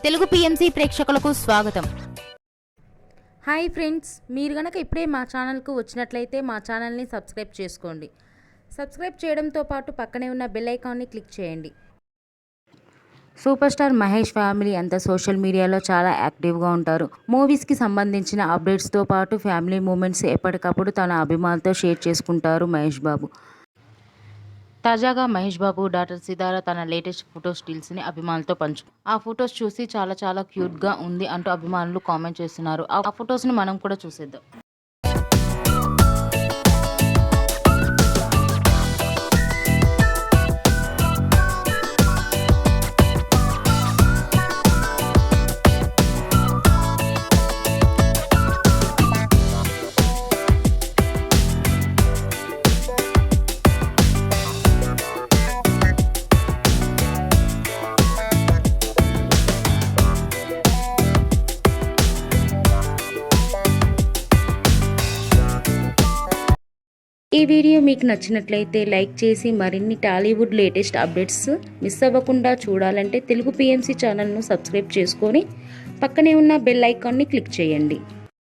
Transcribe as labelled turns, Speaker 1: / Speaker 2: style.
Speaker 1: Telugu PMC ప్రేక్షకులకు స్వాగతం.
Speaker 2: Hi friends, మీరు గనక ఇప్పుడే మా ఛానల్కు వచ్చినట్లయితే మా ఛానల్ని సబ్స్క్రైబ్ చేసుకోండి. సబ్స్క్రైబ్ చేయడంతో పాటు పక్కనే ఉన్న బెల్ ఐకాన్ని క్లిక్ చేయండి. సూపర్ స్టార్ మహేష్ ఫ్యామిలీ అంతా సోషల్ మీడియాలో చాలా యాక్టివ్గా ఉంటారు. మూవీస్కి సంబంధించిన అప్డేట్స్తో పాటు ఫ్యామిలీ మూమెంట్స్ ఎప్పటికప్పుడు తన అభిమానులతో షేర్ చేసుకుంటారు మహేష్ బాబు. తాజాగా మహేష్ బాబు డాటర్ సితార తన లేటెస్ట్ ఫోటో స్టిల్స్ని అభిమానులతో ఆ ఫొటోస్ చూసి చాలా క్యూట్గా ఉంది అంటూ అభిమానులు కామెంట్ చేస్తున్నారు. ఆ ఫొటోస్ని మనం కూడా చూసేద్దాం. ఈ వీడియో మీకు నచ్చినట్లయితే లైక్ చేసి మరిన్ని టాలీవుడ్ లేటెస్ట్ అప్డేట్స్ మిస్ అవ్వకుండా చూడాలంటే తెలుగు పిఎంసి ఛానల్ను సబ్స్క్రైబ్ చేసుకొని పక్కనే ఉన్న బెల్ ఐకాన్ని క్లిక్ చేయండి.